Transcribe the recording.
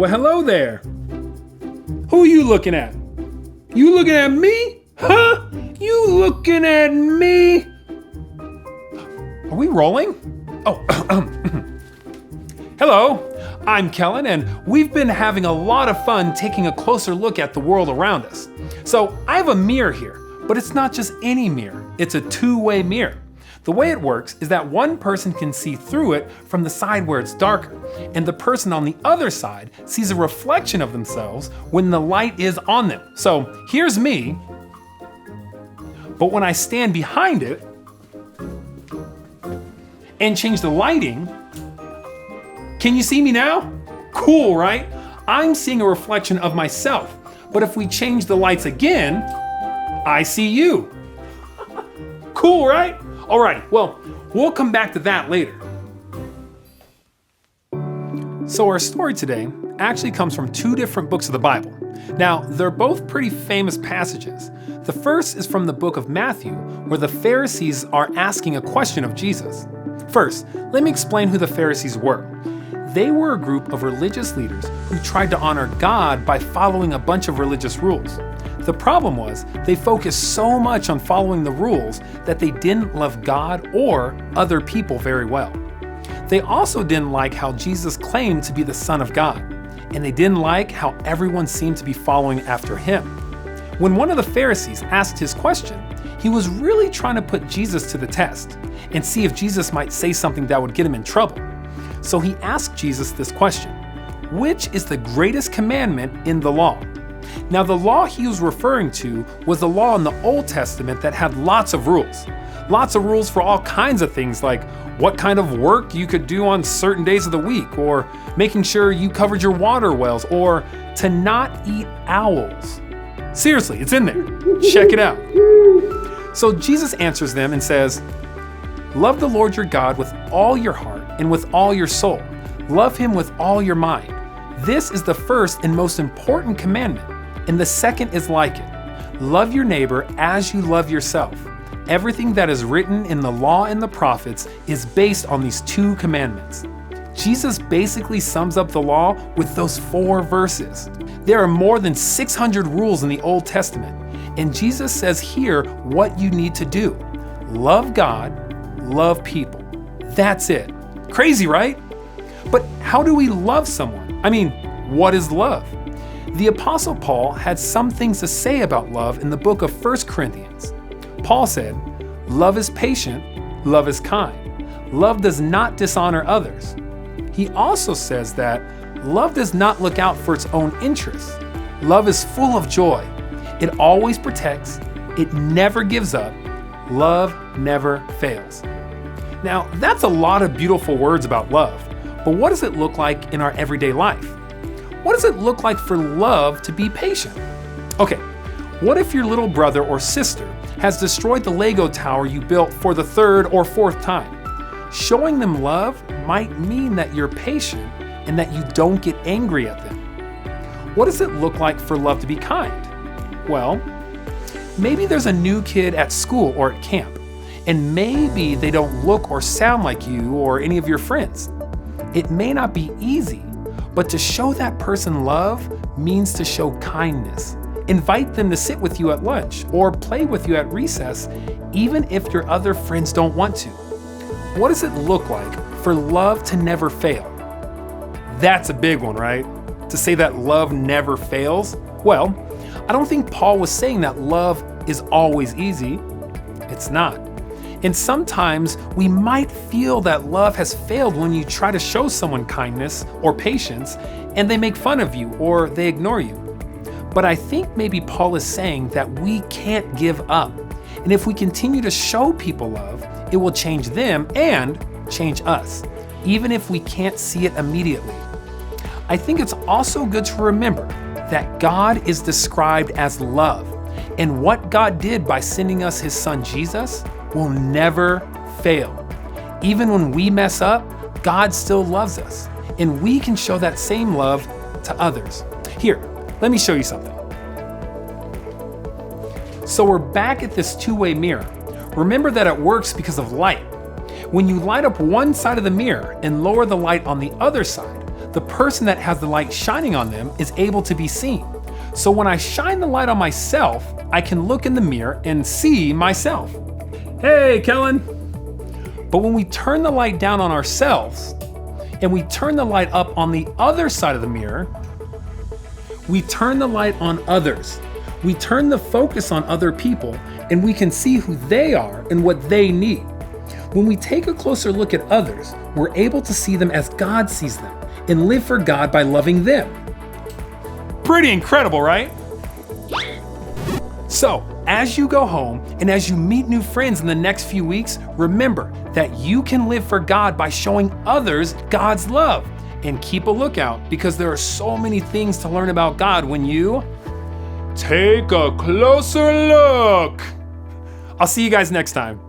Well, hello there. Who are you looking at? You looking at me? Huh? You looking at me? Are we rolling? Oh, hello. I'm Kellen, and we've been having a lot of fun taking a closer look at the world around us. So I have a mirror here, but it's not just any mirror. It's a two-way mirror. The way it works is that one person can see through it from the side where it's darker, and the person on the other side sees a reflection of themselves when the light is on them. So here's me, but when I stand behind it and change the lighting, can you see me now? Cool, right? I'm seeing a reflection of myself, but if we change the lights again, I see you. Cool, right? All right, well, we'll come back to that later. So our story today actually comes from two different books of the Bible. Now, they're both pretty famous passages. The first is from the book of Matthew, where the Pharisees are asking a question of Jesus. First, let me explain who the Pharisees were. They were a group of religious leaders who tried to honor God by following a bunch of religious rules. The problem was they focused so much on following the rules that they didn't love God or other people very well. They also didn't like how Jesus claimed to be the Son of God, and they didn't like how everyone seemed to be following after him. When one of the Pharisees asked his question, he was really trying to put Jesus to the test and see if Jesus might say something that would get him in trouble. So he asked Jesus this question: which is the greatest commandment in the law? Now, the law he was referring to was the law in the Old Testament that had lots of rules. Lots of rules for all kinds of things, like what kind of work you could do on certain days of the week, or making sure you covered your water wells, or to not eat owls. Seriously, it's in there. Check it out. So Jesus answers them and says, "Love the Lord your God with all your heart and with all your soul. Love him with all your mind. This is the first and most important commandment. And the second is like it. Love your neighbor as you love yourself. Everything that is written in the law and the prophets is based on these two commandments." Jesus basically sums up the law with those 4 verses. There are more than 600 rules in the Old Testament, and Jesus says here what you need to do. Love God, love people. That's it. Crazy, right? But how do we love someone? I mean, what is love? The Apostle Paul had some things to say about love in the book of 1 Corinthians. Paul said, "Love is patient, love is kind. Love does not dishonor others." He also says that love does not look out for its own interests. Love is full of joy. It always protects. It never gives up. Love never fails. Now, that's a lot of beautiful words about love, but what does it look like in our everyday life? What does it look like for love to be patient? Okay, what if your little brother or sister has destroyed the Lego tower you built for the 3rd or 4th time? Showing them love might mean that you're patient and that you don't get angry at them. What does it look like for love to be kind? Well, maybe there's a new kid at school or at camp, and maybe they don't look or sound like you or any of your friends. It may not be easy, but to show that person love means to show kindness. Invite them to sit with you at lunch or play with you at recess, even if your other friends don't want to. What does it look like for love to never fail? That's a big one, right? To say that love never fails? Well, I don't think Paul was saying that love is always easy. It's not. And sometimes we might feel that love has failed when you try to show someone kindness or patience and they make fun of you or they ignore you. But I think maybe Paul is saying that we can't give up. And if we continue to show people love, it will change them and change us, even if we can't see it immediately. I think it's also good to remember that God is described as love, and what God did by sending us his son Jesus will never fail. Even when we mess up, God still loves us, and we can show that same love to others. Here, let me show you something. So we're back at this two-way mirror. Remember that it works because of light. When you light up one side of the mirror and lower the light on the other side, the person that has the light shining on them is able to be seen. So when I shine the light on myself, I can look in the mirror and see myself. Hey, Kellen. But when we turn the light down on ourselves and we turn the light up on the other side of the mirror, we turn the light on others. We turn the focus on other people and we can see who they are and what they need. When we take a closer look at others, we're able to see them as God sees them and live for God by loving them. Pretty incredible, right? So, as you go home and as you meet new friends in the next few weeks, remember that you can live for God by showing others God's love. And keep a lookout because there are so many things to learn about God when you take a closer look. I'll see you guys next time.